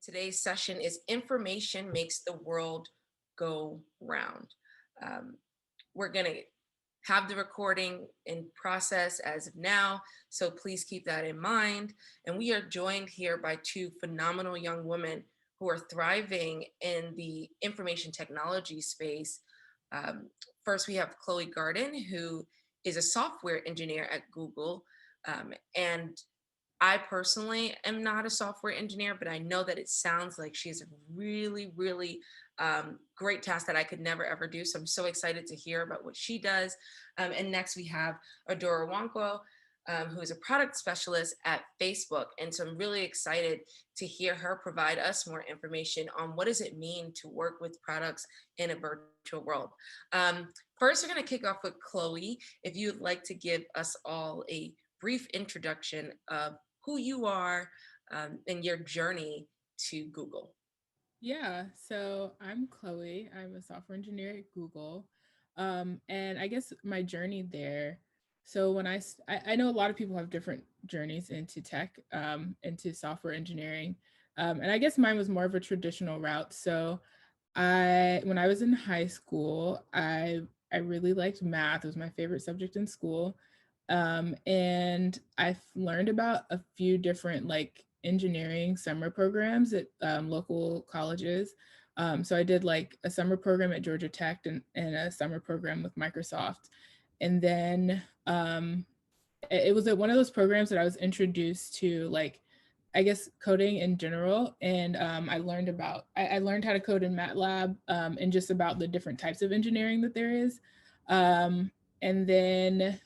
Today's session is Information Makes the World Go Round. Um, we're going to have the recording in process as of now, so please keep that in mind. And we are joined here by two phenomenal young women who are thriving in the information technology space. Um, First, we have Chloe Garden, who is a software engineer at Google. And I personally am not a software engineer, but I know that it sounds like she has a really, really great task that I could never ever do. So I'm so excited to hear about what she does. And next we have Adora Wanko, who is a product specialist at Facebook. And so I'm really excited to hear her provide us more information on what does it mean to work with products in a virtual world. Um, First, we're going to kick off with Chloe. If you'd like to give us all a brief introduction of who you are and your journey to Google. Yeah, so I'm Chloe. I'm a software engineer at Google. And I guess my journey there. So when I know a lot of people have different journeys into tech, into software engineering. And I guess mine was more of a traditional route. So when I was in high school, I really liked math. It was my favorite subject in school. And I've learned about a few different like engineering summer programs at local colleges. So I did like a summer program at Georgia Tech and a summer program with Microsoft. And then it was one of those programs that I was introduced to like I guess coding in general, and I learned how to code in MATLAB, and just about the different types of engineering that there is. Um, and then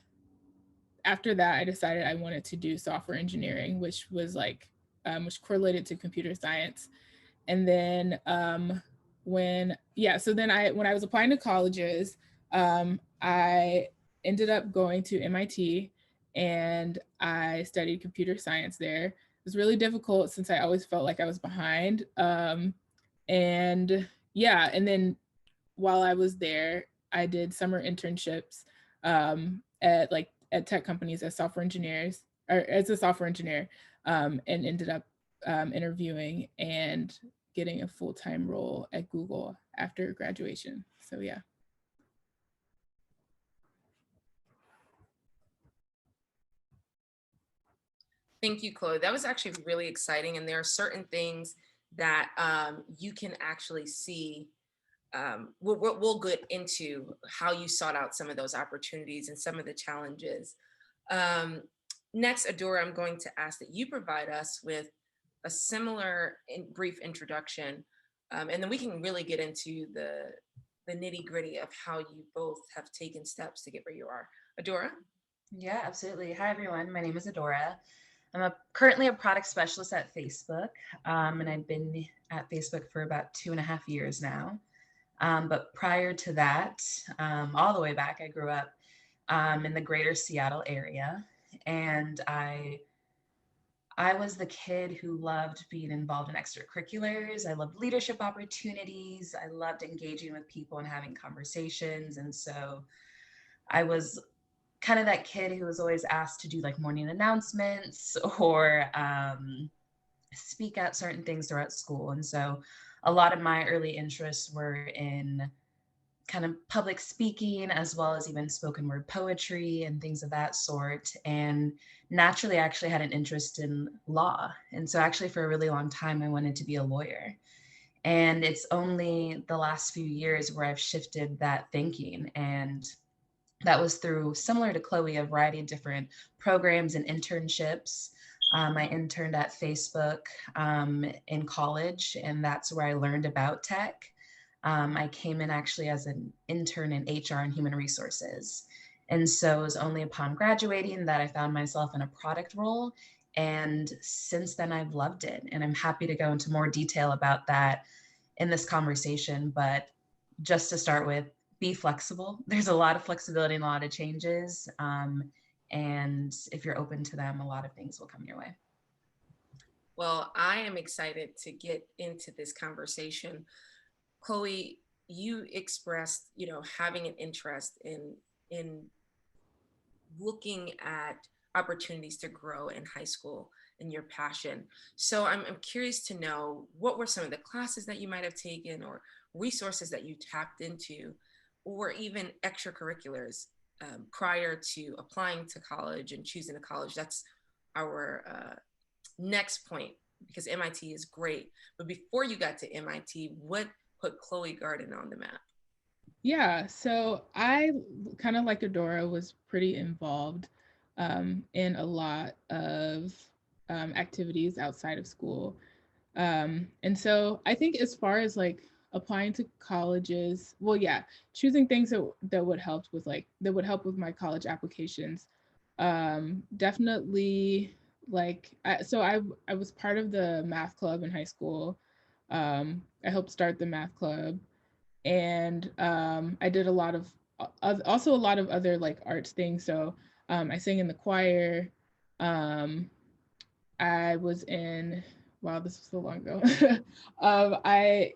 after that, I decided I wanted to do software engineering, which was like which correlated to computer science. And then so then when I was applying to colleges, I ended up going to MIT and I studied computer science there. It was really difficult since I always felt like I was behind. And yeah, and then while I was there, I did summer internships at tech companies as software engineers or as a software engineer, and ended up interviewing and getting a full time role at Google after graduation. So yeah. Thank you, Chloe. That was actually really exciting. And there are certain things that you can actually see. We'll get into how you sought out some of those opportunities and some of the challenges. Um, Next, Adora, I'm going to ask that you provide us with a similar brief introduction, and then we can really get into the nitty gritty of how you both have taken steps to get where you are. Adora? Yeah, absolutely. Hi, everyone. My name is Adora. Currently a product specialist at Facebook, and I've been at Facebook for about 2.5 years now. But prior to that, all the way back, I grew up in the greater Seattle area, and I was the kid who loved being involved in extracurriculars. I loved leadership opportunities. I loved engaging with people and having conversations, and so I was kind of that kid who was always asked to do like morning announcements or speak at certain things throughout school. And so a lot of my early interests were in kind of public speaking as well as even spoken word poetry and things of that sort. And naturally, I actually had an interest in law. And so, actually, for a really long time, I wanted to be a lawyer. And it's only the last few years where I've shifted that thinking. And that was through, similar to Chloe, a variety of different programs and internships. I interned at Facebook in college, and that's where I learned about tech. I came in actually as an intern in HR and human resources. And so it was only upon graduating that I found myself in a product role. And since then, I've loved it. And I'm happy to go into more detail about that in this conversation. But just to start with, be flexible. There's a lot of flexibility and a lot of changes. And if you're open to them, a lot of things will come your way. Well, I am excited to get into this conversation. Chloe, you expressed, having an interest in looking at opportunities to grow in high school and your passion. So I'm curious to know, what were some of the classes that you might have taken or resources that you tapped into, or even extracurriculars prior to applying to college and choosing a college? That's our next point, because MIT is great. But before you got to MIT, what put Chloe Garden on the map? Yeah, so I kind of like Adora was pretty involved in a lot of activities outside of school. And so I think as far as like applying to colleges, well, yeah, choosing things that would help with that would help with my college applications. Definitely like I was part of the math club in high school. I helped start the math club, and I did a lot of also a lot of other like arts things. So I sang in the choir. Um, I was in, wow, this was so long ago. I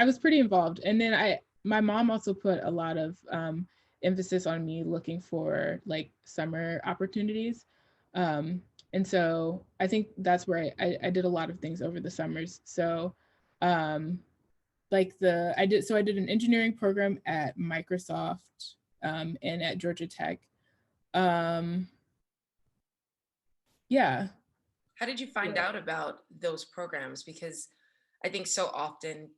was pretty involved, and then my mom also put a lot of emphasis on me looking for like summer opportunities. Um, and so I think that's where I did a lot of things over the summers. So um, I did an engineering program at Microsoft and at Georgia Tech. Um, yeah. How did you find out about those programs? Because I think so often,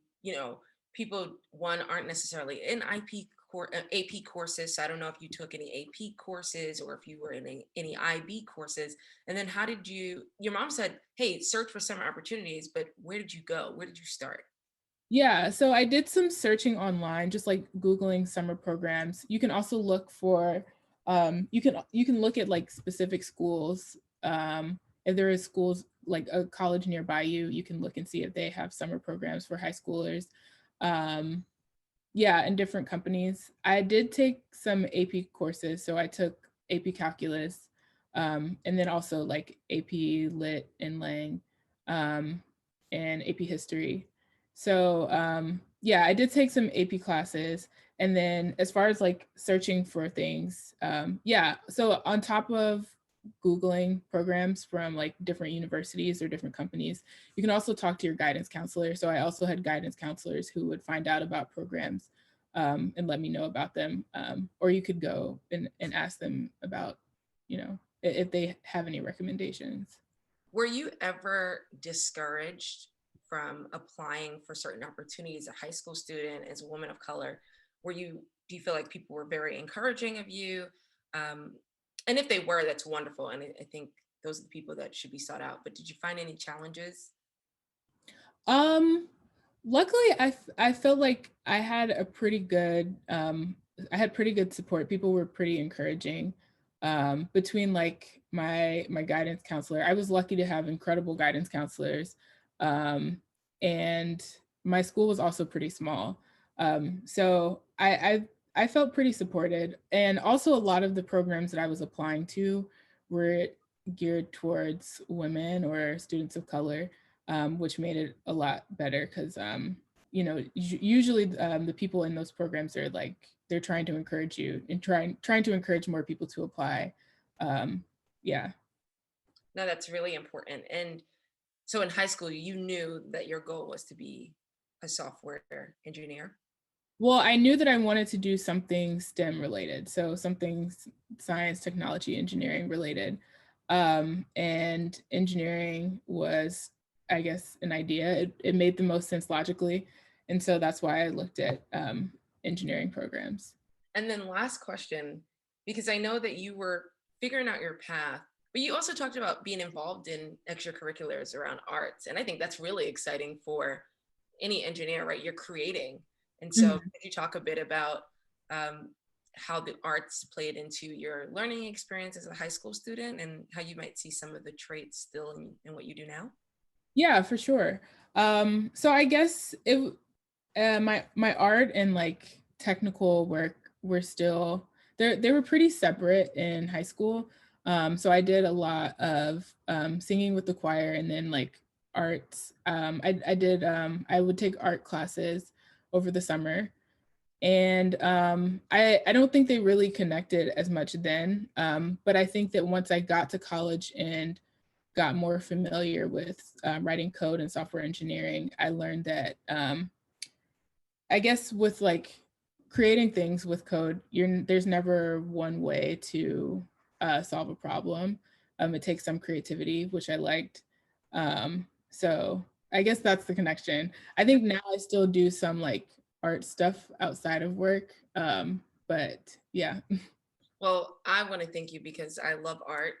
people, one, aren't necessarily in AP courses. So I don't know if you took any AP courses or if you were in any IB courses. And then how did your mom said, hey, search for summer opportunities, but where did you go? Where did you start? Yeah, so I did some searching online, just like Googling summer programs. You can also look for, you can look at like specific schools. If there is schools like a college nearby you, you can look and see if they have summer programs for high schoolers. Um, yeah, and different companies. I did take some AP courses, so I took AP Calculus, and then also like AP Lit and Lang, um, and AP History. So yeah, I did take some AP classes, and then as far as like searching for things, yeah. So on top of Googling programs from like different universities or different companies, you can also talk to your guidance counselor. So I also had guidance counselors who would find out about programs and let me know about them. Or you could go and ask them about, if they have any recommendations. Were you ever discouraged from applying for certain opportunities as a high school student, as a woman of color? Do you feel like people were very encouraging of you? Um, and if they were, that's wonderful. And I think those are the people that should be sought out. But did you find any challenges? Um, Luckily, I felt like I had pretty good support. People were pretty encouraging. Between like my guidance counselor, I was lucky to have incredible guidance counselors, um, and my school was also pretty small. So I felt pretty supported, and also a lot of the programs that I was applying to were geared towards women or students of color, which made it a lot better because usually the people in those programs are like they're trying to encourage you and trying to encourage more people to apply. Um, yeah. No, that's really important. And so in high school, you knew that your goal was to be a software engineer. Well, I knew that I wanted to do something STEM related, so something science, technology, engineering related. And engineering was, I guess, an idea. It made the most sense logically. And so that's why I looked at engineering programs. And then last question, because I know that you were figuring out your path, but you also talked about being involved in extracurriculars around arts. And I think that's really exciting for any engineer, right? You're creating. And so Mhm. could you talk a bit about um, how the arts played into your learning experience as a high school student and how you might see some of the traits still in what you do now? Yeah, for sure. So I guess my art and like technical work were still they were pretty separate in high school. So I did a lot of singing with the choir and then like arts. I would take art classes over the summer. And I don't think they really connected as much then. But I think that once I got to college and got more familiar with writing code and software engineering, I learned that I guess with like creating things with code, there's never one way to solve a problem. It takes some creativity, which I liked. So I guess that's the connection. I think now I still do some like art stuff outside of work. But yeah. Well, I want to thank you because I love art.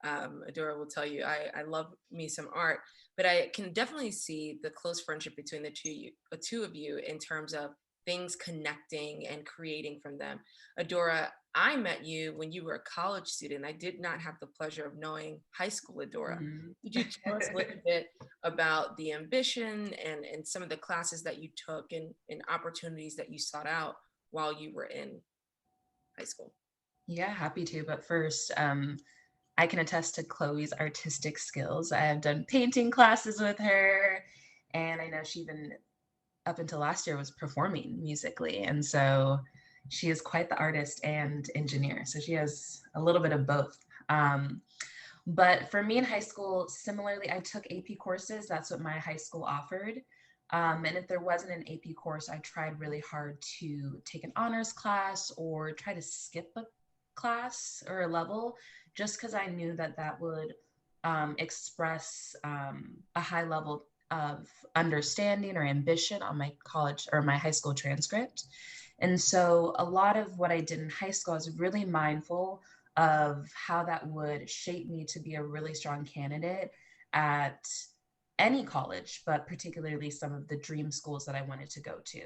Adora will tell you I love me some art, but I can definitely see the close friendship between the two of you in terms of things connecting and creating from them. Adora, I met you when you were a college student. I did not have the pleasure of knowing high school Adora. Mhm. Could you tell us a little bit about the ambition and some of the classes that you took and opportunities that you sought out while you were in high school? Yeah, happy to. But first, I can attest to Chloe's artistic skills. I have done painting classes with her, and I know she even up until last year was performing musically. And so she is quite the artist and engineer. So she has a little bit of both. But for me in high school, similarly, I took AP courses. That's what my high school offered. And if there wasn't an AP course, I tried really hard to take an honors class or try to skip a class or a level just because I knew that that would express a high level of understanding or ambition on my college or my high school transcript. And so a lot of what I did in high school, I was really mindful of how that would shape me to be a really strong candidate at any college, but particularly some of the dream schools that I wanted to go to.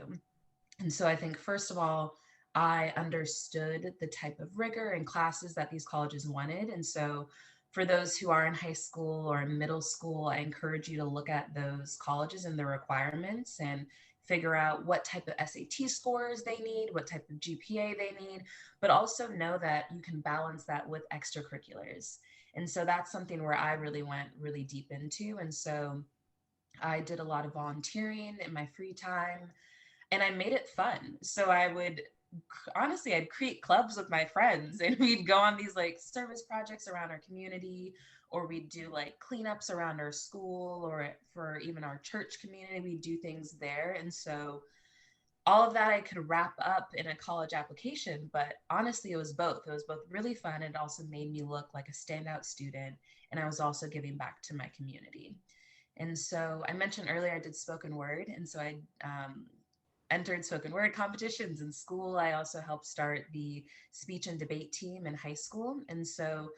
And so I think, first of all, I understood the type of rigor and classes that these colleges wanted. And so for those who are in high school or in middle school, I encourage you to look at those colleges and their requirements and figure out what type of SAT scores they need, what type of GPA they need, but also know that you can balance that with extracurriculars. And so that's something where I really went really deep into. And so I did a lot of volunteering in my free time and I made it fun. So I would honestly, I'd create clubs with my friends and we'd go on these like service projects around our community, or we'd do like cleanups around our school, or for even our church community, we'd do things there. And so all of that I could wrap up in a college application, but honestly, it was both. It was both really fun. It also made me look like a standout student. And I was also giving back to my community. And so I mentioned earlier I did spoken word. And so I entered spoken word competitions in school. I also helped start the speech and debate team in high school. And so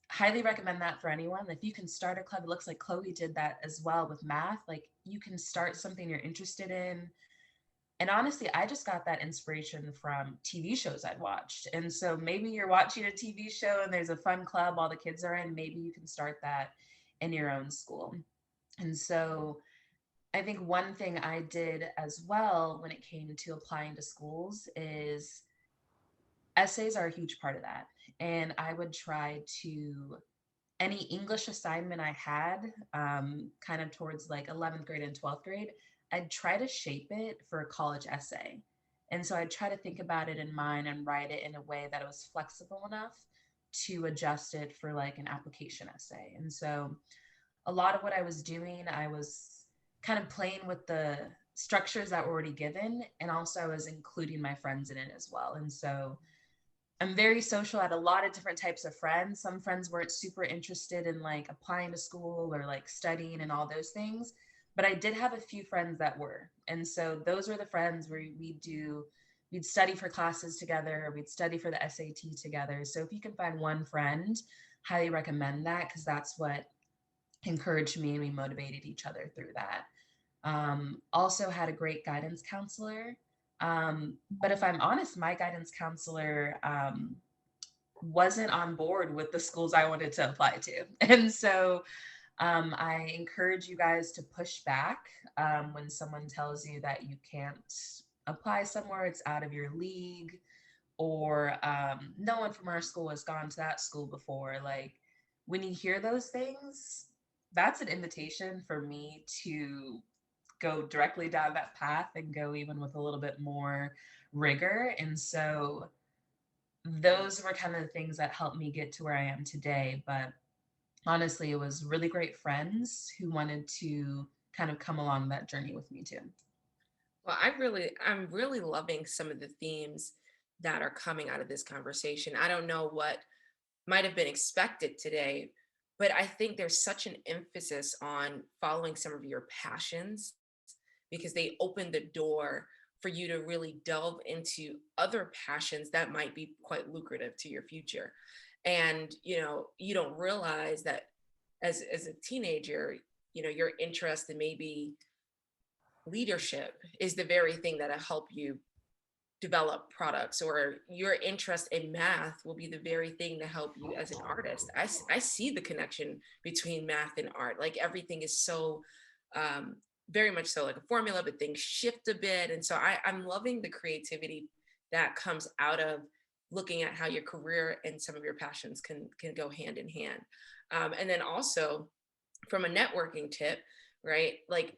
highly recommend that for anyone. If you can start a club, it looks like Chloe did that as well with math. Like you can start something you're interested in. And honestly, I just got that inspiration from TV shows I'd watched. And so maybe you're watching a TV show and there's a fun club all the kids are in. Maybe you can start that in your own school. And so I think one thing I did as well when it came to applying to schools is essays are a huge part of that. And I would try to, any English assignment I had, kind of towards like 11th grade and 12th grade, I'd try to shape it for a college essay. And so I'd try to think about it in mind and write it in a way that it was flexible enough to adjust it for like an application essay. And so a lot of what I was doing, I was kind of playing with the structures that were already given. And also I was including my friends in it as well. And so I'm very social. I had a lot of different types of friends. Some friends weren't super interested in like applying to school or like studying and all those things. But I did have a few friends that were. And so those were the friends where we'd study for classes together, we'd study for the SAT together. So if you can find one friend, highly recommend that because that's what encouraged me and we motivated each other through that. Also had a great guidance counselor. But if I'm honest, my guidance counselor wasn't on board with the schools I wanted to apply to. And so I encourage you guys to push back when someone tells you that you can't apply somewhere, it's out of your league, or no one from our school has gone to that school before. Like when you hear those things, that's an invitation for me to go directly down that path and go even with a little bit more rigor. And so those were kind of the things that helped me get to where I am today. But honestly, it was really great friends who wanted to kind of come along that journey with me too. Well, I'm really loving some of the themes that are coming out of this conversation. I don't know what might have been expected today, but I think there's such an emphasis on following some of your passions because they open the door for you to really delve into other passions that might be quite lucrative to your future. And you don't realize that as a teenager, your interest in maybe leadership is the very thing that'll help you develop products, or your interest in math will be the very thing to help you as an artist. I see the connection between math and art. Like everything is so very much so like a formula, but things shift a bit. And so I'm loving the creativity that comes out of looking at how your career and some of your passions can go hand in hand. And then also from a networking tip, right? Like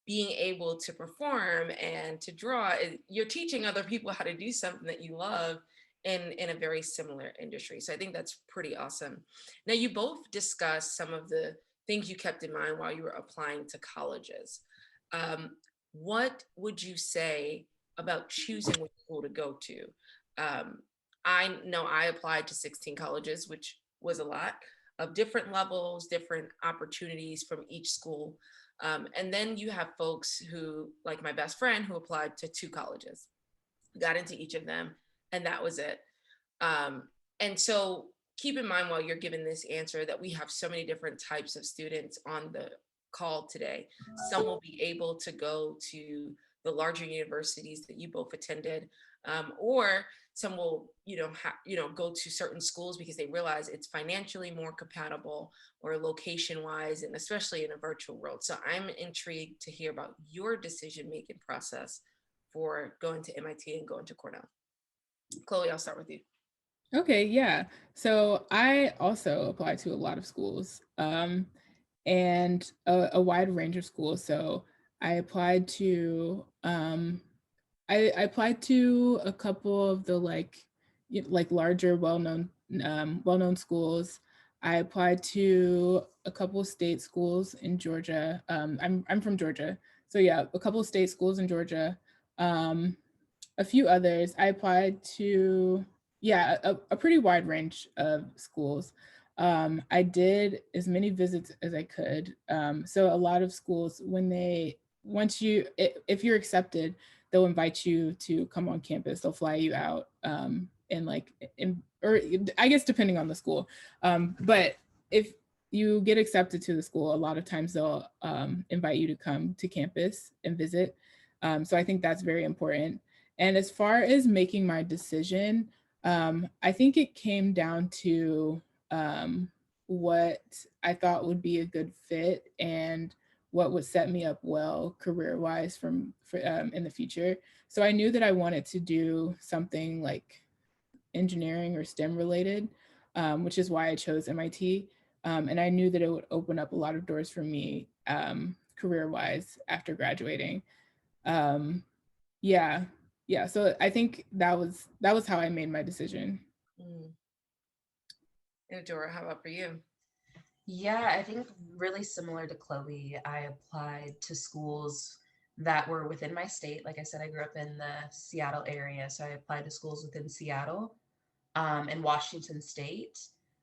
being able to perform and to draw, you're teaching other people how to do something that you love in a very similar industry. So I think that's pretty awesome. Now, you both discussed some of the things you kept in mind while you were applying to colleges. What would you say about choosing which school to go to? I know I applied to 16 colleges, which was a lot of different levels, different opportunities from each school. And then you have folks who, like my best friend, who applied to 2 colleges, got into each of them, and that was it. And so keep in mind while you're giving this answer that we have so many different types of students on the call today. Some will be able to go to the larger universities that you both attended, or some will, go to certain schools because they realize it's financially more compatible or location wise, and especially in a virtual world. So I'm intrigued to hear about your decision making process for going to MIT and going to Cornell. Chloe, I'll start with you. Okay, yeah. So I also applied to a lot of schools, and a wide range of schools. So I applied to I applied to a couple of the like larger well-known schools. I applied to a couple of state schools in Georgia. I'm from Georgia, so yeah, a couple of state schools in Georgia. Um, a few others. I applied to, yeah, a pretty wide range of schools. I did as many visits as I could. So a lot of schools, if you're accepted, they'll invite you to come on campus. They'll fly you out, or I guess depending on the school. But if you get accepted to the school, a lot of times they'll invite you to come to campus and visit. So I think that's very important. And as far as making my decision, I think it came down to what I thought would be a good fit and what would set me up well career-wise in the future. So I knew that I wanted to do something like engineering or STEM related, which is why I chose MIT. And I knew that it would open up a lot of doors for me career-wise after graduating. Yeah, yeah. So I think that was how I made my decision. Mm. And Dora, how about for you? Yeah, I think really similar to Chloe, I applied to schools that were within my state. Like I said, I grew up in the Seattle area, so I applied to schools within Seattle, in Washington State,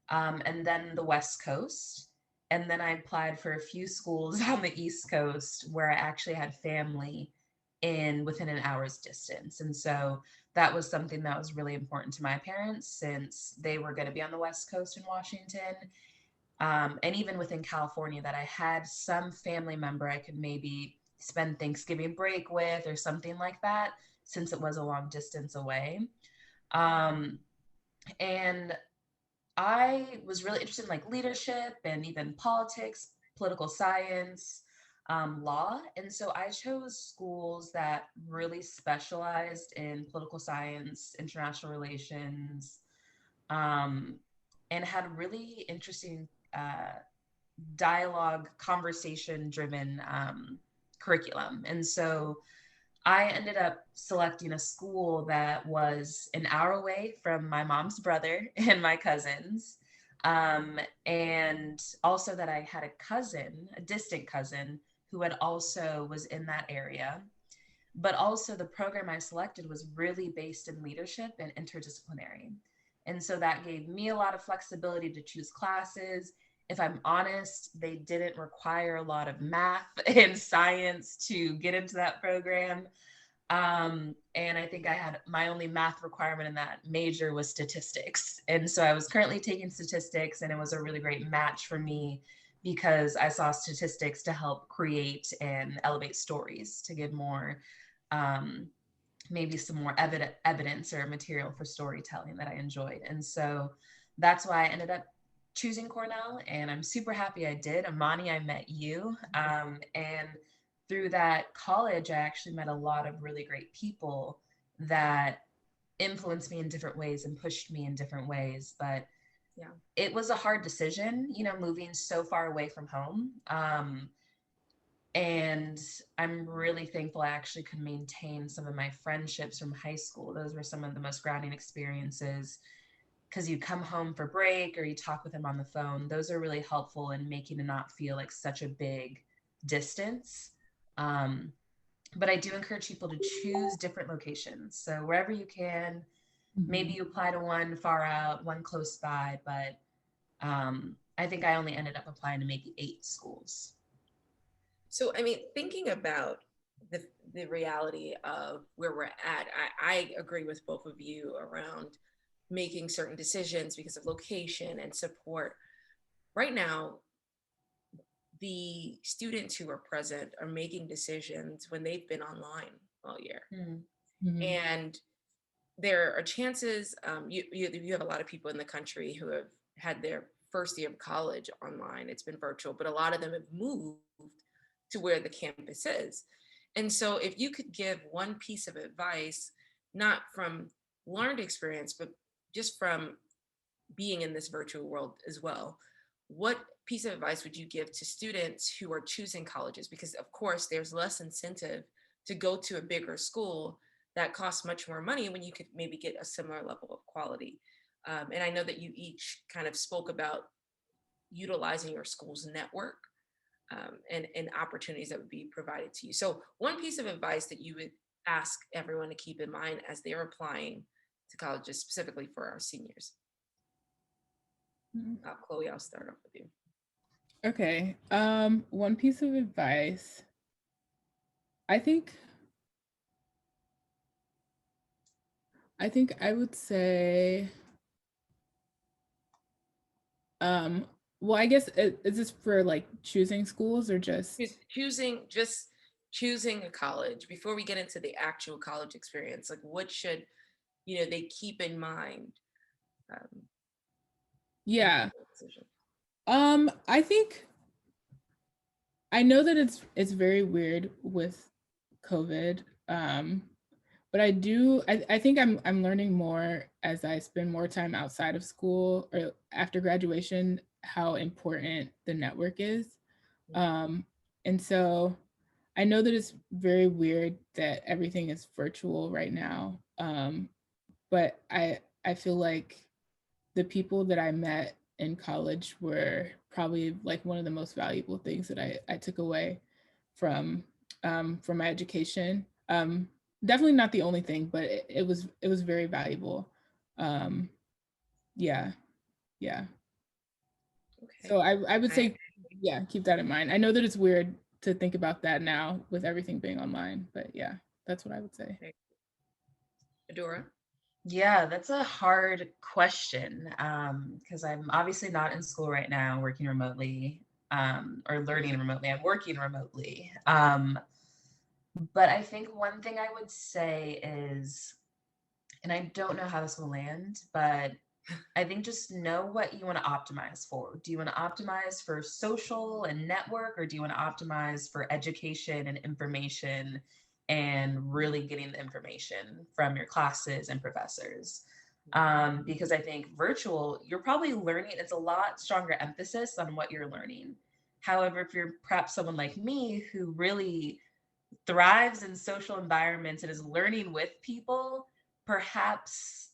and then the West Coast. And then I applied for a few schools on the East Coast where I actually had family in within an hour's distance. And so that was something that was really important to my parents since they were going to be on the West Coast in Washington. And even within California, that I had some family member I could maybe spend Thanksgiving break with or something like that, since it was a long distance away. Um, and I was really interested in like leadership and even politics, political science, law. And so I chose schools that really specialized in political science, international relations, um, and had really interesting dialogue, conversation driven curriculum. And so I ended up selecting a school that was an hour away from my mom's brother and my cousins. And also that I had a cousin, a distant cousin, who had also was in that area. But also the program I selected was really based in leadership and interdisciplinary. And so that gave me a lot of flexibility to choose classes. If I'm honest, they didn't require a lot of math and science to get into that program. And I think I had my only math requirement in that major was statistics. And so I was currently taking statistics, and it was a really great match for me because I saw statistics to help create and elevate stories to give more, um, maybe some more evidence or material for storytelling that I enjoyed. And so that's why I ended up choosing Cornell, and I'm super happy I did. Amani, I met you. And through that college, I actually met a lot of really great people that influenced me in different ways and pushed me in different ways. But Yeah. it was a hard decision, you know, moving so far away from home. And I'm really thankful I actually could maintain some of my friendships from high school. Those were some of the most grounding experiences because you come home for break or you talk with them on the phone. Those are really helpful in making it not feel like such a big distance. But I do encourage people to choose different locations. So wherever you can, maybe you apply to one far out, one close by, but I think I only ended up applying to maybe 8 schools. So, I mean, thinking about the reality of where we're at, I agree with both of you around making certain decisions because of location and support. Right now, the students who are present are making decisions when they've been online all year. And there are chances, you have a lot of people in the country who have had their first year of college online. It's been virtual, but a lot of them have moved to where the campus is. And so if you could give one piece of advice, not from learned experience, but just from being in this virtual world as well, what piece of advice would you give to students who are choosing colleges? Because of course there's less incentive to go to a bigger school that costs much more money when you could maybe get a similar level of quality. And I know that you each kind of spoke about utilizing your school's network, and opportunities that would be provided to you. So one piece of advice that you would ask everyone to keep in mind as they're applying to colleges, specifically for our seniors. Chloe, I'll start off with you. Okay. One piece of advice. I think I would say, well, I guess is this for like choosing schools or just Choosing a college before we get into the actual college experience? Like, what should they keep in mind? Yeah. I think I know that it's very weird with COVID. But I think I'm learning more as I spend more time outside of school or after graduation how important the network is. And so I know that it's very weird that everything is virtual right now. But I feel like the people that I met in college were probably like one of the most valuable things that I took away from my education. Definitely not the only thing, but it was very valuable. Yeah. Okay. So I would say, yeah, keep that in mind. I know that it's weird to think about that now with everything being online, but yeah, that's what I would say. Adora? Yeah, that's a hard question because I'm obviously not in school right now, working remotely, or learning remotely. I'm working remotely. But I think one thing I would say is, and I don't know how this will land, but I think just know what you want to optimize for. Do you want to optimize for social and network, or do you want to optimize for education and information and really getting the information from your classes and professors? Because I think virtual, you're probably learning, it's a lot stronger emphasis on what you're learning. However, if you're perhaps someone like me who really thrives in social environments and is learning with people, perhaps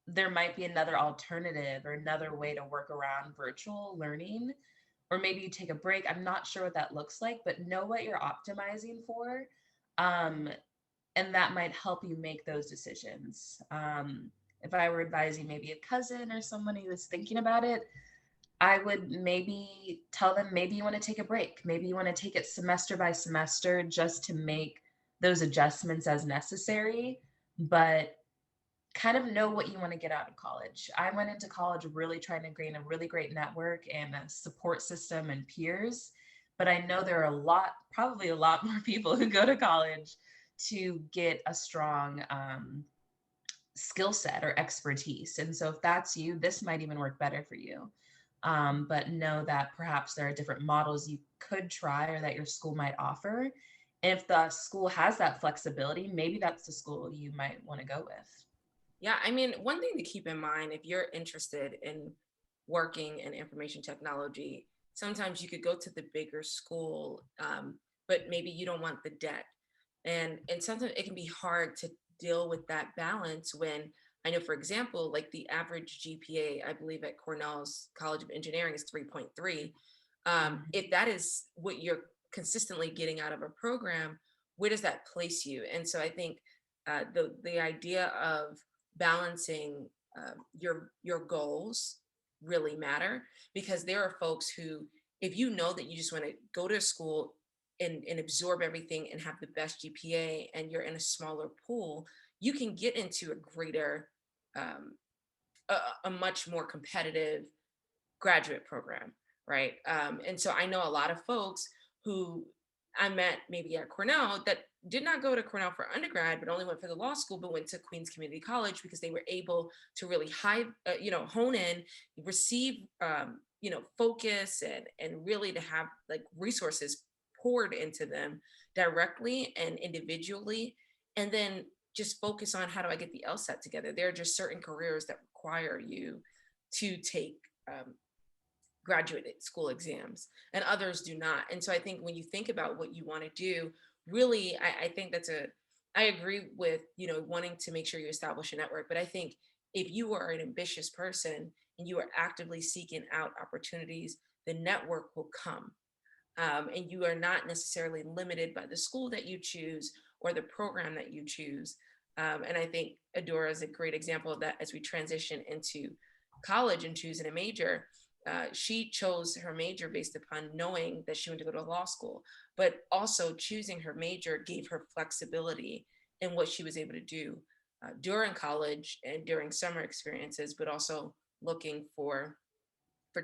there might be another alternative or another way to work around virtual learning, or maybe you take a break. I'm not sure what that looks like, but know what you're optimizing for. Um, and that might help you make those decisions. If I were advising maybe a cousin or someone who was thinking about it, I would maybe tell them maybe you want to take a break. Maybe you want to take it semester by semester just to make those adjustments as necessary, but kind of know what you want to get out of college. I went into college really trying to gain a really great network and a support system and peers, but I know there are probably a lot more people who go to college to get a strong skill set or expertise. And so if that's you, this might even work better for you. But know that perhaps there are different models you could try or that your school might offer. And if the school has that flexibility, maybe that's the school you might want to go with. Yeah, I mean, one thing to keep in mind if you're interested in working in information technology, sometimes you could go to the bigger school, but maybe you don't want the debt. And sometimes it can be hard to deal with that balance when I know, for example, like the average GPA, I believe at Cornell's College of Engineering is 3.3. Mhm. If that is what you're consistently getting out of a program, where does that place you? And so I think the idea of balancing your goals really matter, because there are folks who, if you know that you just want to go to school and absorb everything and have the best GPA and you're in a smaller pool, you can get into a greater, um, a much more competitive graduate program, right? And so I know a lot of folks who I met maybe at Cornell that did not go to Cornell for undergrad, but only went for the law school, but went to Queens Community College because they were able to really hone in, receive, focus and really to have like resources poured into them directly and individually, and then just focus on how do I get the LSAT together. There are just certain careers that require you to take graduate school exams and others do not. And so I think when you think about what you want to do, really, I think I agree with, wanting to make sure you establish a network. But I think if you are an ambitious person and you are actively seeking out opportunities, the network will come. And you are not necessarily limited by the school that you choose or the program that you choose. And I think Adora is a great example of that as we transition into college and choosing a major. She chose her major based upon knowing that she wanted to go to law school, but also choosing her major gave her flexibility in what she was able to do during college and during summer experiences, but also looking for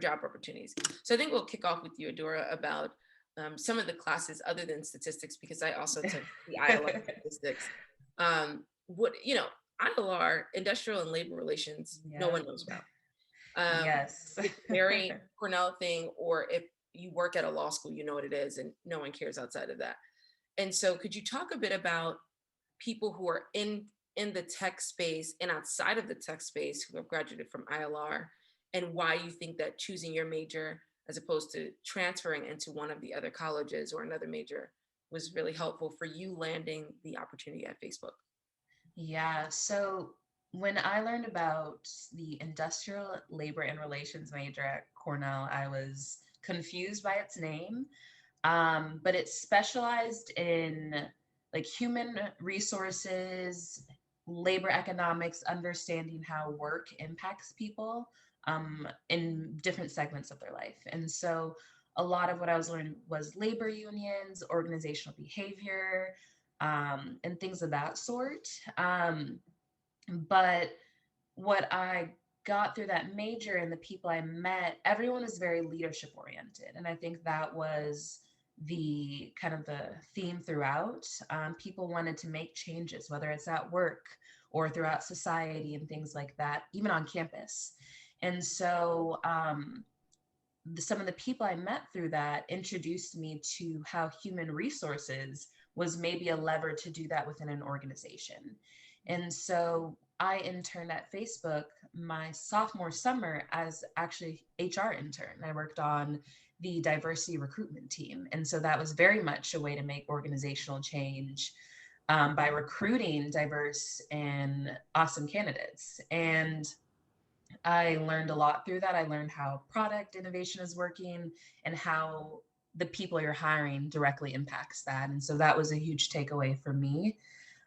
job opportunities. So I think we'll kick off with you, Adora, about some of the classes other than statistics, because I also took the ILR statistics. What ILR, industrial and labor relations, no Yeah. one knows about. Um, Yes. it's a very Cornell thing, or if you work at a law school, you know what it is, and no one cares outside of that. And so, could you talk a bit about people who are in the tech space and outside of the tech space who have graduated from ILR, and why you think that choosing your major as opposed to transferring into one of the other colleges or another major was really helpful for you landing the opportunity at Facebook? Yeah. So when I learned about the industrial labor and relations major at Cornell, I was confused by its name. But it's specialized in like human resources, labor economics, understanding how work impacts people in different segments of their life. And so a lot of what I was learning was labor unions, organizational behavior, and things of that sort. But what I got through that major and the people I met, everyone was very leadership oriented. And I think that was the kind of the theme throughout. People wanted to make changes, whether it's at work or throughout society and things like that, even on campus. And so some of the people I met through that introduced me to how human resources was maybe a lever to do that within an organization. And so I interned at Facebook my sophomore summer as actually HR intern. I worked on the diversity recruitment team. And so that was very much a way to make organizational change by recruiting diverse and awesome candidates. And I learned a lot through that. I learned how product innovation is working and how the people you're hiring directly impacts that. And so that was a huge takeaway for me.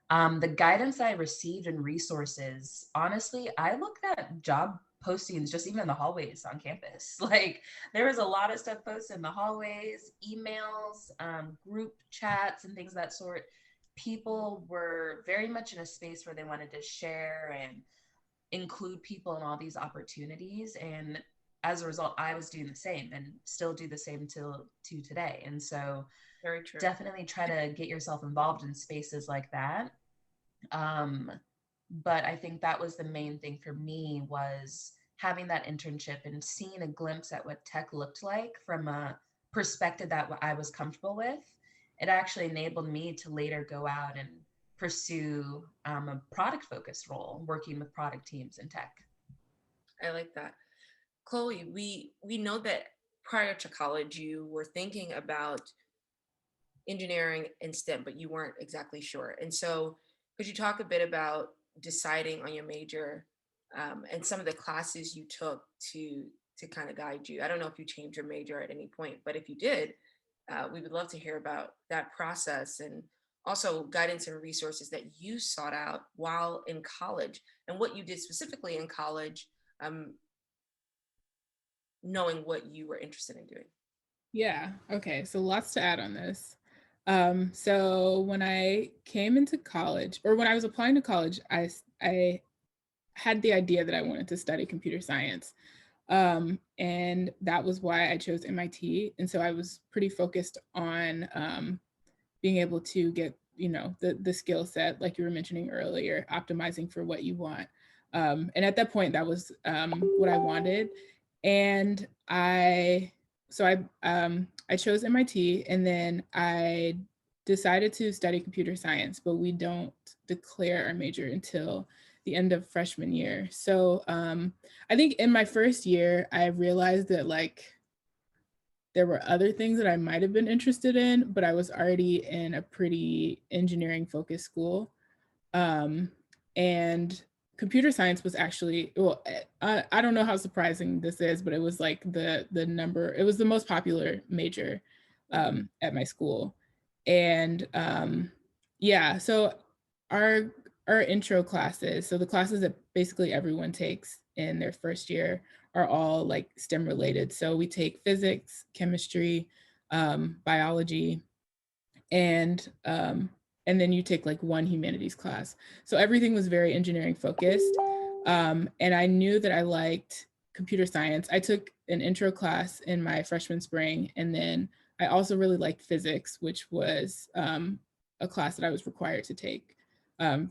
The guidance I received and resources, honestly, I looked at job postings just even in the hallways on campus. Like there was a lot of stuff posted in the hallways, emails, group chats, and things of that sort. People were very much in a space where they wanted to share and include people in all these opportunities. And as a result, I was doing the same and still do the same till to today. And so Very true. definitely try to get yourself involved in spaces like that. But I think that was the main thing for me, was having that internship and seeing a glimpse at what tech looked like from a perspective that I was comfortable with. It actually enabled me to later go out and pursue a product focused role, working with product teams in tech. I like that. Chloe, we know that prior to college, you were thinking about engineering and STEM, but you weren't exactly sure. And so could you talk a bit about deciding on your major, and some of the classes you took to kind of guide you? I don't know if you changed your major at any point, but if you did, we would love to hear about that process, and also guidance and resources that you sought out while in college and what you did specifically in college, um, knowing what you were interested in doing. Yeah. Okay. So lots to add on this. So when I came into college, or when I was applying to college, I had the idea that I wanted to study computer science. And that was why I chose MIT. And so I was pretty focused on being able to get, the skill set, like you were mentioning earlier, optimizing for what you want. And at that point, that was what I wanted. And I chose MIT, and then I decided to study computer science, but we don't declare our major until the end of freshman year. So I think in my first year, I realized that there were other things that I might have been interested in, but I was already in a pretty engineering focused school. And computer science was actually, well, I don't know how surprising this is, but it was like it was the most popular major at my school. And yeah, so our intro classes, so the classes that basically everyone takes in their first year, are all like STEM related. So we take physics, chemistry, biology, and then you take like one humanities class. So everything was very engineering focused. And I knew that I liked computer science. I took an intro class in my freshman spring, and then I also really liked physics, which was a class that I was required to take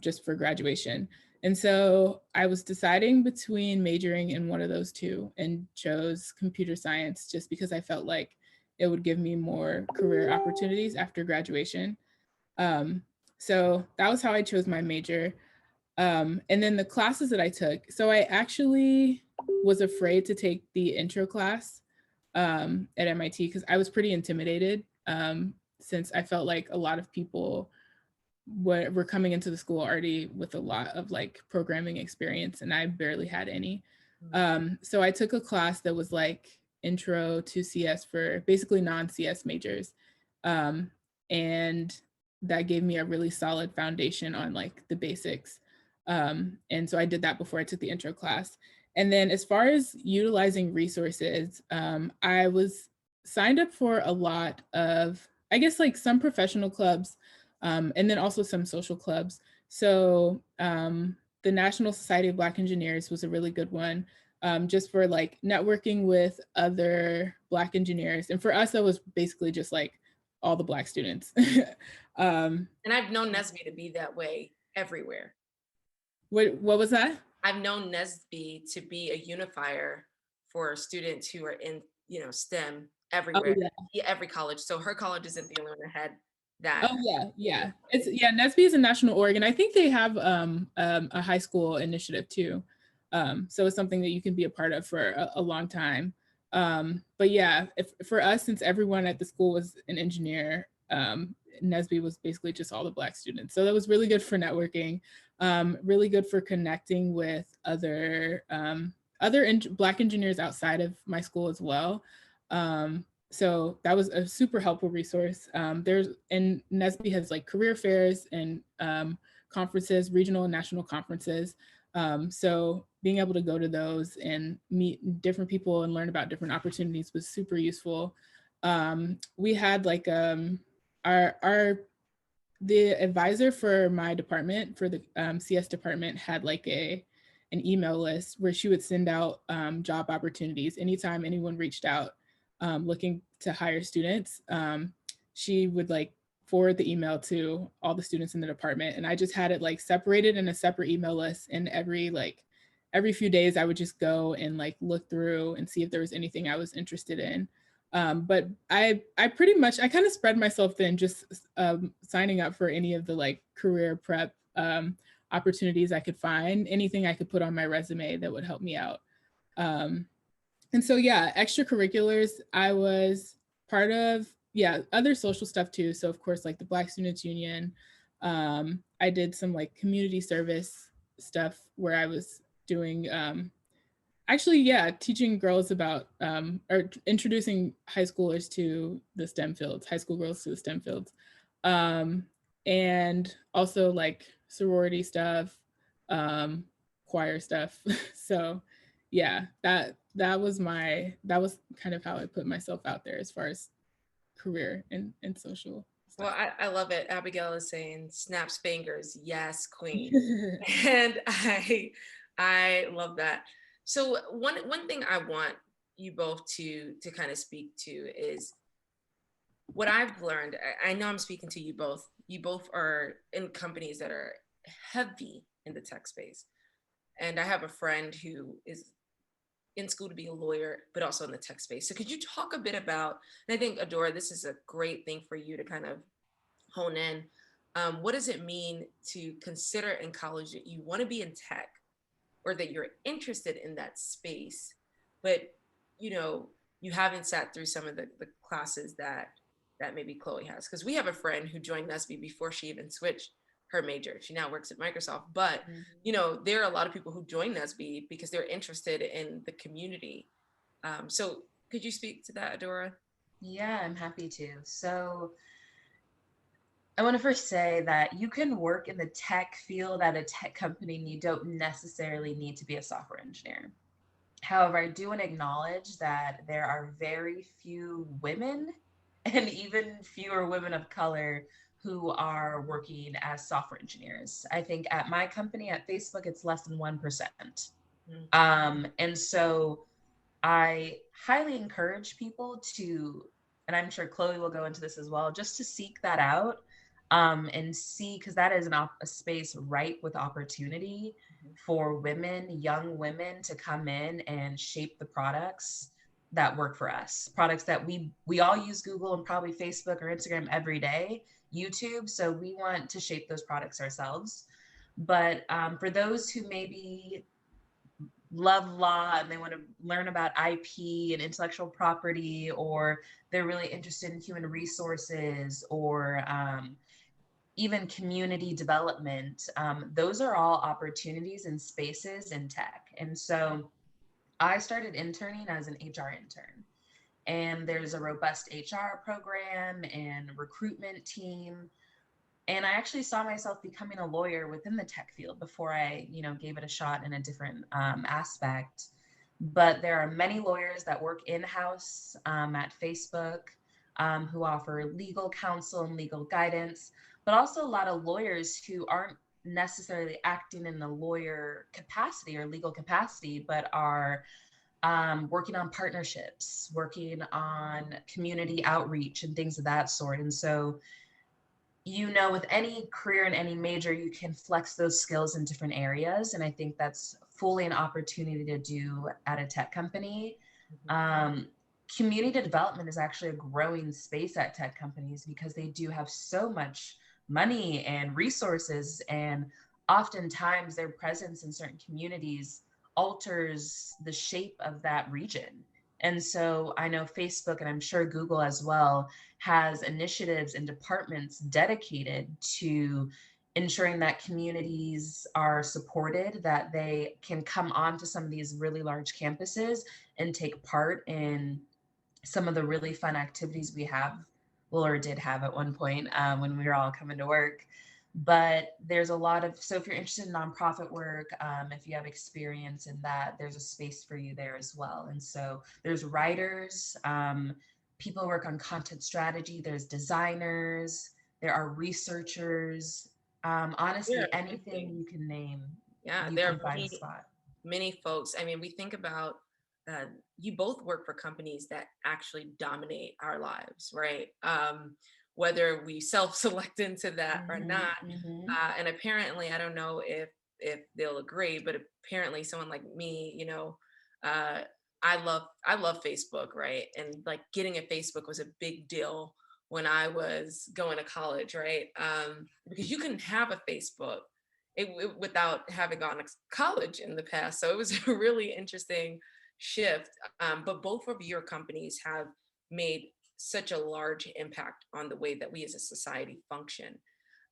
just for graduation. And so I was deciding between majoring in one of those two, and chose computer science just because I felt like it would give me more career opportunities after graduation. So that was how I chose my major. And then the classes that I took, so I actually was afraid to take the intro class at MIT because I was pretty intimidated, since I felt like a lot of people were coming into the school already with a lot of like programming experience, and I barely had any. So I took a class that was like intro to CS for basically non-CS majors. And that gave me a really solid foundation on like the basics. And so I did that before I took the intro class. And then as far as utilizing resources, I was signed up for a lot of, I guess, like some professional clubs, and then also some social clubs. So the National Society of Black Engineers was a really good one, just for like networking with other Black engineers. And for us, that was basically just like all the Black students. And I've known NSBE to be that way everywhere. What was that? I've known NSBE to be a unifier for students who are in, STEM everywhere, every college. So her college isn't the only one that had that. Oh yeah. NSBE is a national org, and I think they have a high school initiative too. So it's something that you can be a part of for a long time. But yeah, for us, since everyone at the school was an engineer, NSBE was basically just all the Black students. So that was really good for networking, really good for connecting with other Black engineers outside of my school as well. So that was a super helpful resource. And NSBE has like career fairs and conferences, regional and national conferences. So being able to go to those and meet different people and learn about different opportunities was super useful. We had like the advisor for my department, for the CS department, had like an email list where she would send out job opportunities anytime anyone reached out looking to hire students. She would like forward the email to all the students in the department, and I just had it like separated in a separate email list. And every few days, I would just go and like look through and see if there was anything I was interested in. But I pretty much, I kind of spread myself thin, just signing up for any of the like career prep opportunities I could find, anything I could put on my resume that would help me out. And so, yeah, extracurriculars, I was part of, yeah, other social stuff too. So of course, like the Black Students Union, I did some like community service stuff where I was doing, actually, yeah, teaching girls about, or introducing high schoolers to the STEM fields, high school girls to the STEM fields. And also like sorority stuff, choir stuff. So yeah, that was kind of how I put myself out there as far as career and social Well, stuff. I love it. Abigail is saying snaps fingers, yes, queen. And I love that. So one thing I want you both to kind of speak to is what I've learned. I know I'm speaking to you both. You both are in companies that are heavy in the tech space. And I have a friend who is in school to be a lawyer, but also in the tech space. So could you talk a bit about, and I think Adora, this is a great thing for you to kind of hone in. What does it mean to consider in college that you want to be in tech or that you're interested in that space, but you haven't sat through some of the classes that maybe Chloe has? Because we have a friend who joined NSBE before she even switched her major. She now works at Microsoft, but there are a lot of people who join NSBE because they're interested in the community. So could you speak to that, Adora? Yeah, I'm happy to. So I want to first say that you can work in the tech field at a tech company and you don't necessarily need to be a software engineer. However, I do want to acknowledge that there are very few women and even fewer women of color who are working as software engineers. I think at my company at Facebook, it's less than 1%. And so I highly encourage people to, and I'm sure Chloe will go into this as well, just to seek that out and see, because that is a space ripe with opportunity for women, young women, to come in and shape the products that work for us. Products that we all use Google and probably Facebook or Instagram every day, YouTube. So we want to shape those products ourselves. But for those who maybe love law and they want to learn about IP and intellectual property, or they're really interested in human resources, or even community development, those are all opportunities and spaces in tech. And so I started interning as an HR intern, and there's a robust HR program and recruitment team. And I actually saw myself becoming a lawyer within the tech field before I, gave it a shot in a different aspect. But there are many lawyers that work in-house at Facebook who offer legal counsel and legal guidance, but also a lot of lawyers who aren't necessarily acting in the lawyer capacity or legal capacity, but are working on partnerships, working on community outreach and things of that sort. And so, with any career in any major, you can flex those skills in different areas. And I think that's fully an opportunity to do at a tech company. Community development is actually a growing space at tech companies because they do have so much money and resources. And oftentimes their presence in certain communities alters the shape of that region. And so I know Facebook, and I'm sure Google as well, has initiatives and departments dedicated to ensuring that communities are supported, that they can come onto some of these really large campuses and take part in some of the really fun activities we have, well, or did have at one point when we were all coming to work. But there's a lot of, so if you're interested in nonprofit work, if you have experience in that, there's a space for you there as well. And so there's writers, people who work on content strategy, there's designers, there are researchers. Yeah, Honestly, anything amazing. you can name, Yeah, you there can are find a many, spot. many folks. I mean, we think about uh, you both work for companies that actually dominate our lives, right? Whether we self-select into that or Hmm. not. Hmm. And apparently, I don't know if they'll agree, but apparently, someone like me, uh, I love Facebook, right? And like getting a Facebook was a big deal when I was going to college, right? Because you couldn't have a Facebook without having gone to college in the past. So it was a really interesting shift. But both of your companies have made such a large impact on the way that we as a society function,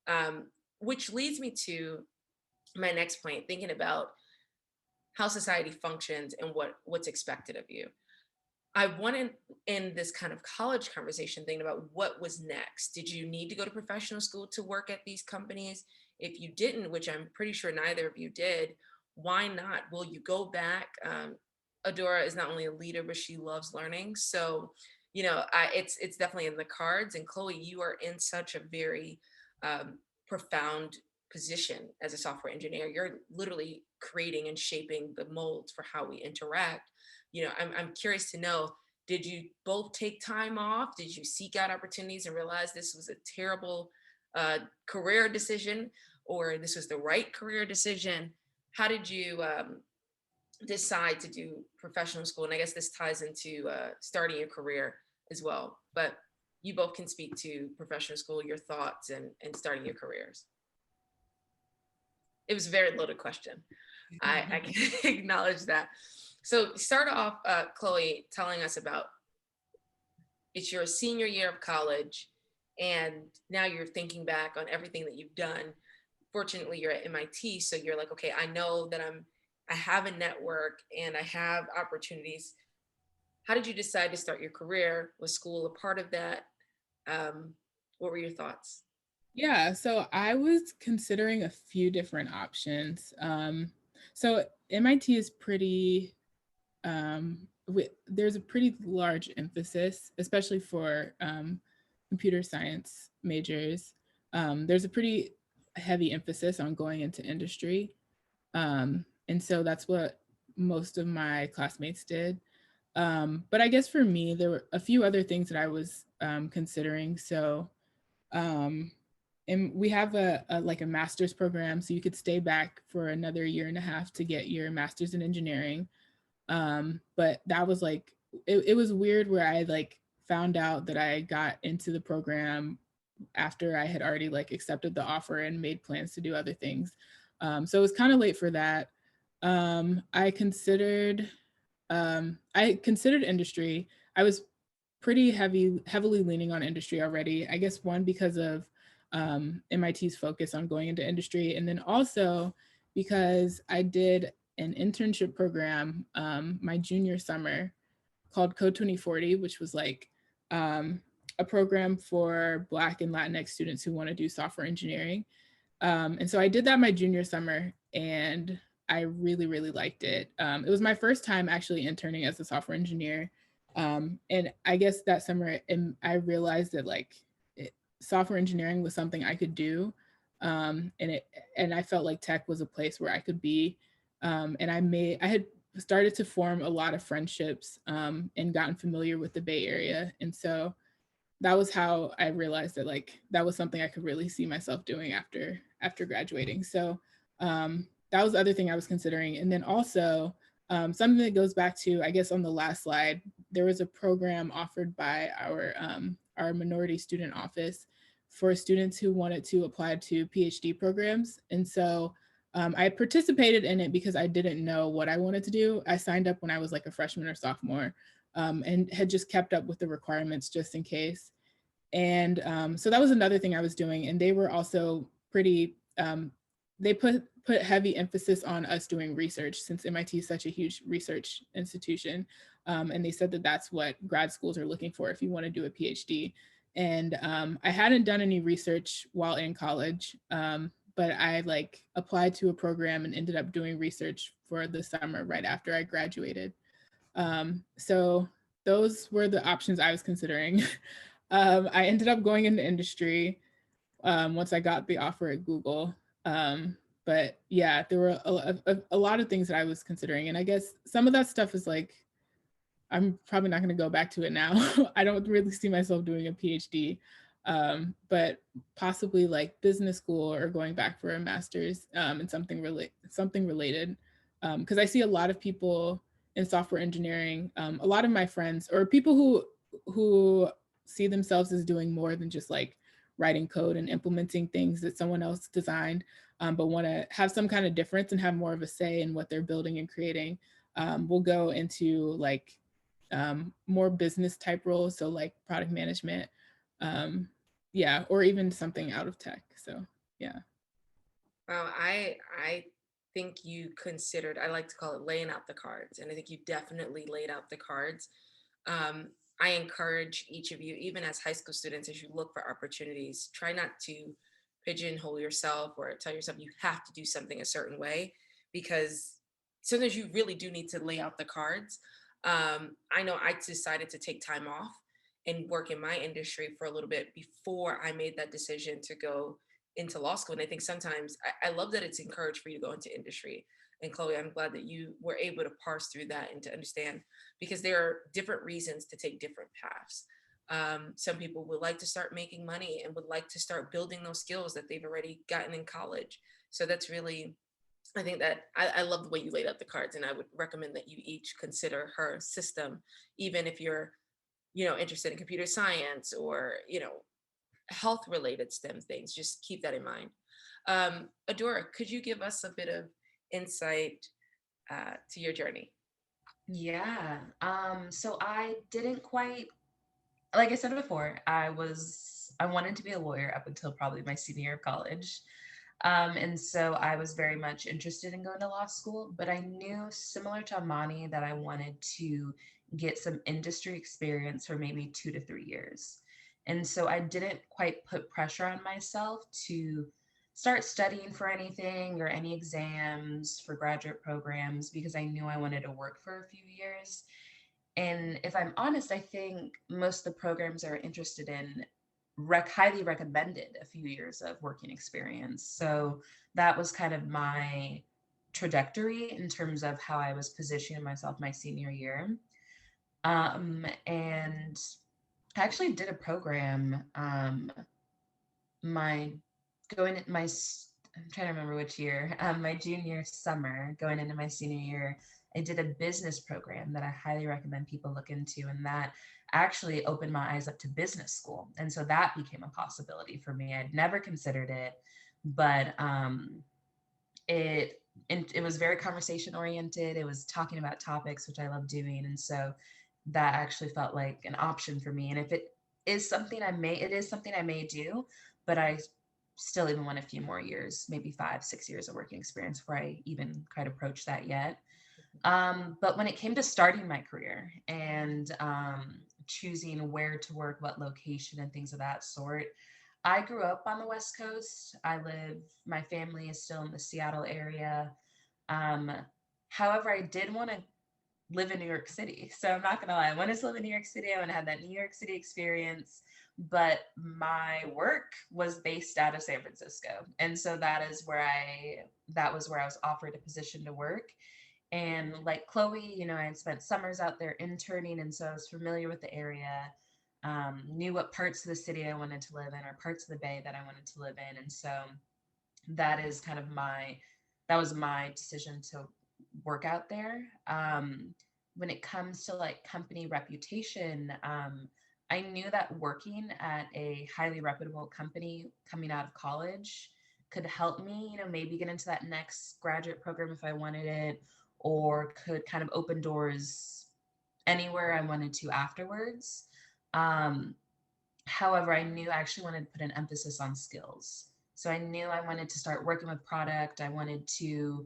um, which leads me to my next point, thinking about how society functions and what's expected of you. I wanted in this kind of college conversation thinking about what was next. Did you need to go to professional school to work at these companies? If you didn't, which I'm pretty sure neither of you did, why not? Will you go back? Adora is not only a leader, but she loves learning. So, it's definitely in the cards. And Chloe, you are in such a very profound position as a software engineer. You're literally creating and shaping the molds for how we interact. I'm curious to know, did you both take time off? Did you seek out opportunities and realize this was a terrible career decision, or this was the right career decision? How did you decide to do professional school? And I guess this ties into starting your career as well, but you both can speak to professional school, your thoughts, and starting your careers. It was a very loaded question. I can acknowledge that. So start off, Chloe, telling us about, it's your senior year of college, and now you're thinking back on everything that you've done. Fortunately, you're at MIT, so you're like, okay, I know that I have a network and I have opportunities. How did you decide to start your career? Was school a part of that? What were your thoughts? Yeah, so I was considering a few different options. So MIT is pretty, there's a pretty large emphasis, especially for computer science majors. There's a pretty heavy emphasis on going into industry. And so that's what most of my classmates did. But I guess for me, there were a few other things that I was considering. So, um, and we have a like a master's program, so you could stay back for another year and a half to get your master's in engineering. But that was like it was weird where I like found out that I got into the program after I had already like accepted the offer and made plans to do other things. So it was kind of late for that. Um, I considered I considered industry. I was pretty heavily leaning on industry already. I guess one because of MIT's focus on going into industry, and then also because I did an internship program my junior summer called Code 2040, which was like um, a program for Black and Latinx students who want to do software engineering. And so I did that my junior summer, and I really, really liked it. It was my first time actually interning as a software engineer. And I guess that summer, and I realized that like software engineering was something I could do. And I felt like tech was a place where I could be. And I had started to form a lot of friendships and gotten familiar with the Bay Area. And so that was how I realized that like that was something I could really see myself doing after graduating. So that was the other thing I was considering. And then also something that goes back to, I guess on the last slide, there was a program offered by our minority student office for students who wanted to apply to PhD programs. And so I participated in it because I didn't know what I wanted to do. I signed up when I was like a freshman or sophomore. and had just kept up with the requirements just in case. And so that was another thing I was doing. And they were also pretty, they put heavy emphasis on us doing research since MIT is such a huge research institution. And they said that that's what grad schools are looking for if you want to do a PhD. And I hadn't done any research while in college, but I like applied to a program and ended up doing research for the summer right after I graduated. So those were the options I was considering. I ended up going into industry once I got the offer at Google. But yeah, there were a lot of things that I was considering. And I guess some of that stuff is like, I'm probably not going to go back to it now. I don't really see myself doing a PhD, but possibly like business school or going back for a master's in something related. Because I see a lot of people in software engineering, a lot of my friends or people who see themselves as doing more than just like writing code and implementing things that someone else designed, but want to have some kind of difference and have more of a say in what they're building and creating, will go into like more business type roles, so like product management, yeah, or even something out of tech. So yeah. Well, I think you considered, I like to call it laying out the cards, and I think you definitely laid out the cards. I encourage each of you, even as high school students, as you look for opportunities, try not to pigeonhole yourself or tell yourself you have to do something a certain way, because sometimes you really do need to lay out the cards. I know I decided to take time off and work in my industry for a little bit before I made that decision to go into law school. And I think sometimes I love that it's encouraged for you to go into industry. And Chloe, I'm glad that you were able to parse through that and to understand, because there are different reasons to take different paths. Some people would like to start making money and would like to start building those skills that they've already gotten in college. So that's really, I think that I love the way you laid out the cards, and I would recommend that you each consider her system, even if you're, interested in computer science or, health related STEM things. Just keep that in mind. Adora, could you give us a bit of insight to your journey? Yeah. So I didn't quite, like I said before, I wanted to be a lawyer up until probably my senior year of college. And so I was very much interested in going to law school, but I knew, similar to Amani, that I wanted to get some industry experience for maybe 2 to 3 years. And so I didn't quite put pressure on myself to start studying for anything or any exams for graduate programs because I knew I wanted to work for a few years. And if I'm honest, I think most of the programs I were interested in highly recommended a few years of working experience. So that was kind of my trajectory in terms of how I was positioning myself my senior year. And I actually did a program, my going in my I'm trying to remember which year, my junior summer going into my senior year, I did a business program that I highly recommend people look into, and that actually opened my eyes up to business school. And so that became a possibility for me. I'd never considered it, but it was very conversation oriented. It was talking about topics, which I love doing. And so that actually felt like an option for me. And if it is something I may do, but I still even want a few more years, maybe 5, 6 years of working experience before I even quite approach that yet. But when it came to starting my career and choosing where to work, what location, and things of that sort, I grew up on the West Coast. My family is still in the Seattle area. Um, However, I did want to live in New York City. So I'm not gonna lie, I want to live in New York City. I want to have that New York City experience. But my work was based out of San Francisco. And so that was where I was offered a position to work. And like Chloe, I had spent summers out there interning, and so I was familiar with the area, knew what parts of the city I wanted to live in or parts of the Bay that I wanted to live in. And so that is kind of that was my decision to work out there. When it comes to like company reputation, I knew that working at a highly reputable company coming out of college could help me, maybe get into that next graduate program if I wanted it, or could kind of open doors anywhere I wanted to afterwards. Um, However, I knew I actually wanted to put an emphasis on skills. So I knew I wanted to start working with product. I wanted to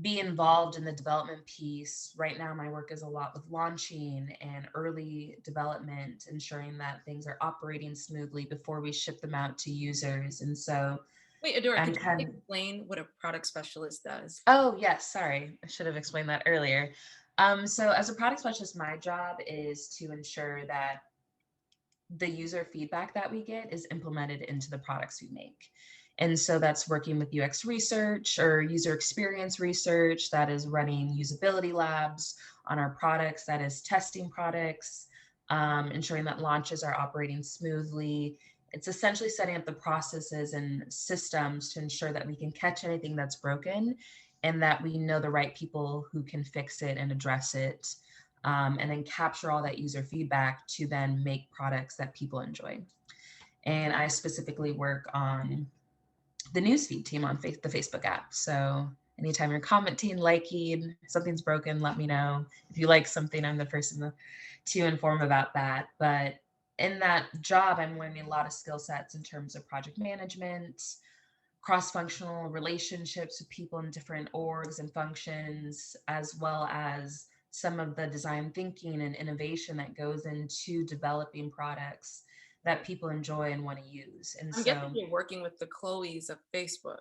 be involved in the development piece. Right now, my work is a lot with launching and early development, ensuring that things are operating smoothly before we ship them out to users. And so Wait, Adora, I'm could you kind of, explain what a product specialist does? oh, yes, sorry. I should have explained that earlier. So as a product specialist, my job is to ensure that the user feedback that we get is implemented into the products we make. And so that's working with UX research or user experience research, that is running usability labs on our products, that is testing products, ensuring that launches are operating smoothly. It's essentially setting up the processes and systems to ensure that we can catch anything that's broken and that we know the right people who can fix it and address it, and then capture all that user feedback to then make products that people enjoy. And I specifically work on the newsfeed team on the Facebook app. So anytime you're commenting, liking, something's broken, let me know. If you like something, I'm the person to inform about that. But in that job, I'm learning a lot of skill sets in terms of project management, cross-functional relationships with people in different orgs and functions, as well as some of the design thinking and innovation that goes into developing products that people enjoy and want to use. And I'm guessing so, you're working with the Chloes of Facebook.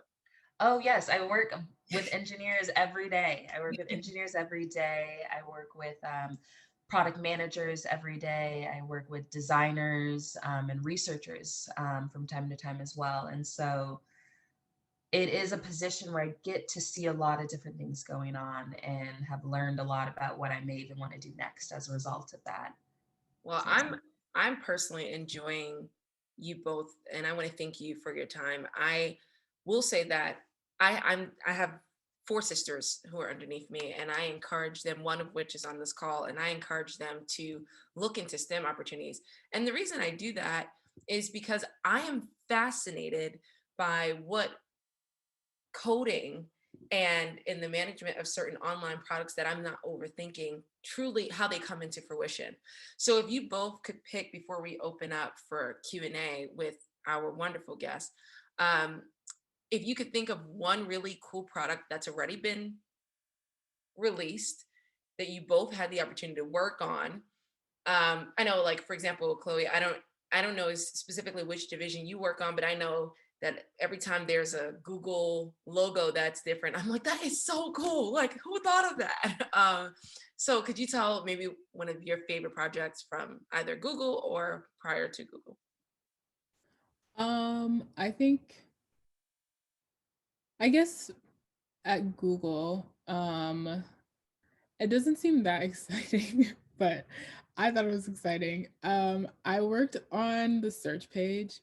oh yes, I work with engineers every day. I work with engineers every day. I work with product managers every day. I work with designers and researchers from time to time as well. And so it is a position where I get to see a lot of different things going on and have learned a lot about what I may even want to do next as a result of that. Well, So, I'm personally enjoying you both, and I want to thank you for your time. I will say that I have four sisters who are underneath me, and I encourage them. One of which is on this call, and I encourage them to look into STEM opportunities. And the reason I do that is because I am fascinated by what coding and in the management of certain online products that I'm not overthinking, truly how they come into fruition. So if you both could pick before we open up for Q&A with our wonderful guests, um, if you could think of one really cool product that's already been released that you both had the opportunity to work on. I know, like for example, Chloe, I don't know specifically which division you work on, but I know that every time there's a Google logo that's different, I'm like, that is so cool. Like, who thought of that? So could you tell maybe one of your favorite projects from either Google or prior to Google? I think, I guess at Google, it doesn't seem that exciting, but I thought it was exciting. I worked on the search page.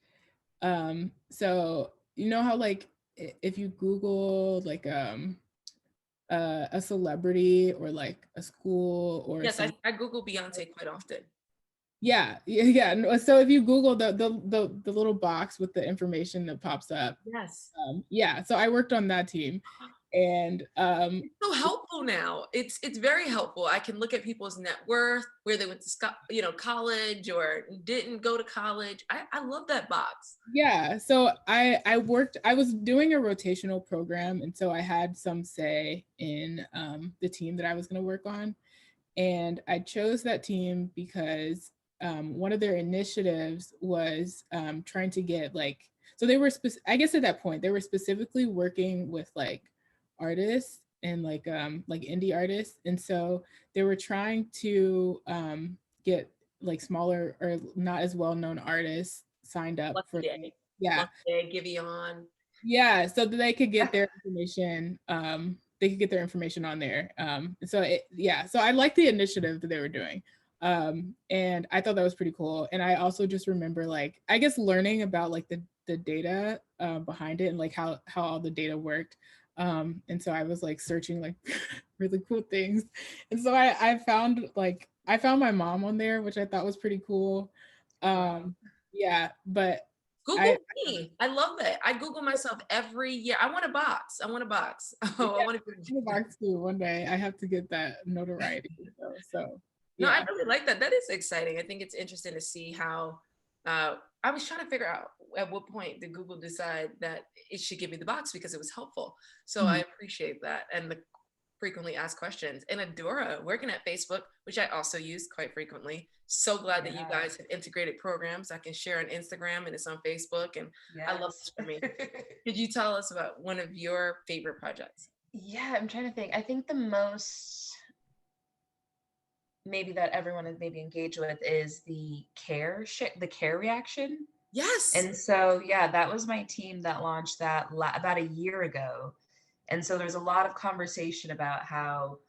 So you know how like if you Google like a celebrity or like a school or Yes, some, I Google Beyonce quite often. yeah, yeah, yeah. So if you Google the little box with the information that pops up, Yes. yeah. So I worked on that team, and So helpful now. It's very helpful. I can look at people's net worth, where they went to college or didn't go to college. I love that box. yeah, so I was doing a rotational program, and so I had some say in the team that I was going to work on, and I chose that team because one of their initiatives was trying to get like, so they were I guess at that point they were specifically working with like artists and like indie artists, and so they were trying to get like smaller or not as well known artists signed up Lucky for, Day, yeah, Lucky Day, Giveon. yeah, so that they could get their information, they could get their information on there. So yeah, so I like the initiative that they were doing. And I thought that was pretty cool. And I also just remember like, I guess learning about like the data behind it and like how all the data worked. And so I was like searching like really cool things. And so I found my mom on there, which I thought was pretty cool. Yeah, but Google I me. I love that. I Google myself every year. I want a box. I want a box. yeah, Oh, I want to. in the box too. One day I have to get that notoriety. So No, I Yeah. really like that. That is exciting. I think it's interesting to see how I was trying to figure out at what point did Google decide that it should give me the box because it was helpful. So I Mhm. appreciate that and the frequently asked questions. And Adora, working at Facebook, which I also use quite frequently. So glad that you Yeah. guys have integrated programs I can share on Instagram and it's on Facebook. And I love Yes. this for me. Could you tell us about one of your favorite projects? Yeah, I'm trying to think. I think the most maybe that everyone is maybe engaged with is the care reaction. Yes. And so, yeah, that was my team that launched that about a year ago. And so there's a lot of conversation about how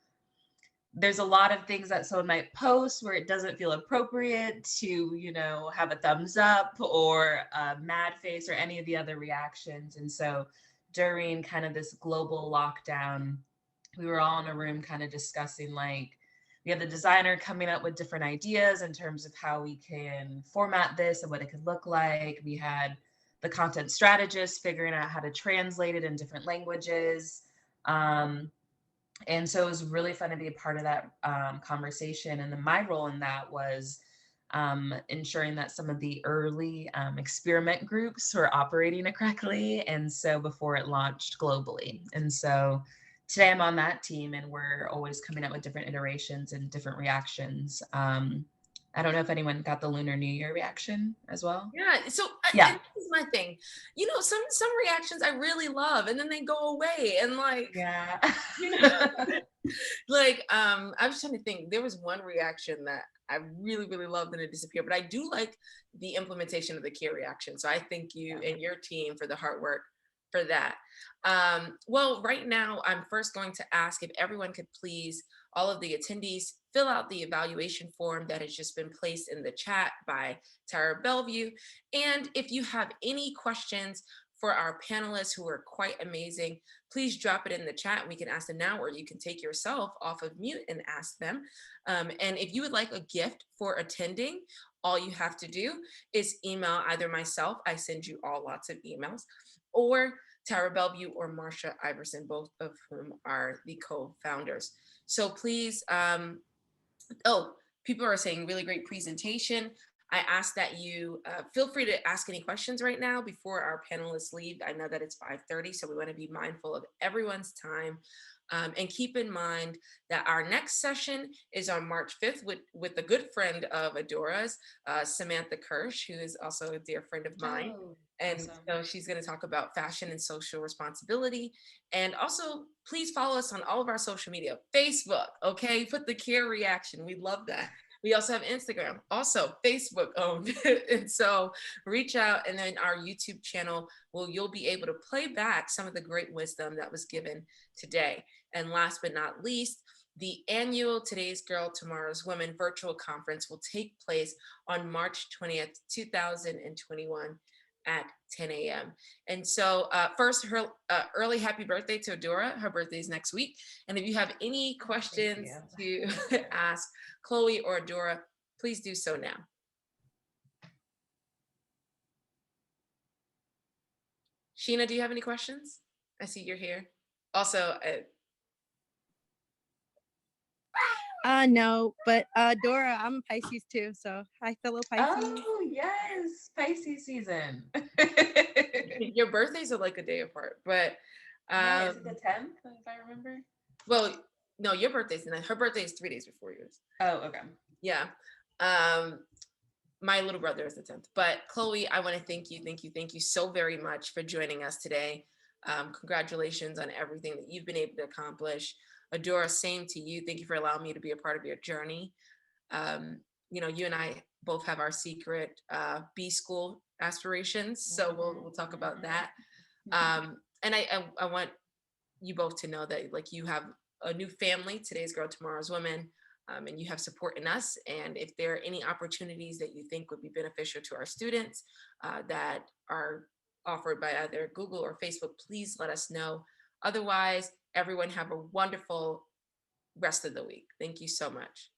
there's a lot of things that someone might post where it doesn't feel appropriate to, have a thumbs up or a mad face or any of the other reactions. And so during kind of this global lockdown, we were all in a room kind of discussing like we had the designer coming up with different ideas in terms of how we can format this and what it could look like. We had the content strategist figuring out how to translate it in different languages. And so it was really fun to be a part of that conversation. And then my role in that was ensuring that some of the early experiment groups were operating correctly. And so before it launched globally. And so today I'm on that team and we're always coming up with different iterations and different reactions. I don't know if anyone got the Lunar New Year reaction as well. Yeah. So Yeah. and this is my thing. Some reactions I really love and then they go away and like, Yeah. you know, like I was trying to think. There was one reaction that I really, really loved and it disappeared. But I do like the implementation of the care reaction. So I thank you Yeah. and your team for the hard work for that. Well, right now I'm first going to ask if everyone could please, all of the attendees, fill out the evaluation form that has just been placed in the chat by Tara Bellevue. And if you have any questions for our panelists who are quite amazing, please drop it in the chat. We can ask them now, or you can take yourself off of mute and ask them. And if you would like a gift for attending, all you have to do is email either myself, I send you all lots of emails, or Tara Bellevue or Marsha Iverson, both of whom are the co-founders. So please, oh, people are saying really great presentation. I ask that you feel free to ask any questions right now before our panelists leave. I know that it's 5:30, so we want to be mindful of everyone's time. And keep in mind that our next session is on March 5th with a good friend of Adora's, Samantha Kirsch, who is also a dear friend of mine. Oh, And awesome. so she's going to talk about fashion and social responsibility. And also, please follow us on all of our social media. Facebook, okay? Put the care reaction. We love that. We also have Instagram, also Facebook owned. And so reach out, and then our YouTube channel you'll be able to play back some of the great wisdom that was given today. And last but not least, the annual Today's Girl, Tomorrow's Women virtual conference will take place on March 20th, 2021 at 10 a.m. And so first, her early happy birthday to Adora. Her birthday is next week. And if you have any Thank questions you. to ask Chloe or Adora, please do so now. Sheena, do you have any questions? I see you're here. Also, No, but Dora, I'm Pisces too, so hi fellow Pisces. Oh, yes, Pisces season. your birthdays are like a day apart, but Yeah, is it the 10th, if I remember? well, no, your birthday's the 9th. Her birthday is 3 days before yours. Oh, okay. Yeah. My little brother is the 10th. But Chloe, I want to thank you so very much for joining us today. Congratulations on everything that you've been able to accomplish. Adora, same to you. Thank you for allowing me to be a part of your journey. You and I both have our secret B school aspirations, so we'll talk about that. And I want you both to know that like you have a new family. Today's Girl, Tomorrow's Women. And you have support in us. And if there are any opportunities that you think would be beneficial to our students that are offered by either Google or Facebook, please let us know. Otherwise, everyone have a wonderful rest of the week. Thank you so much.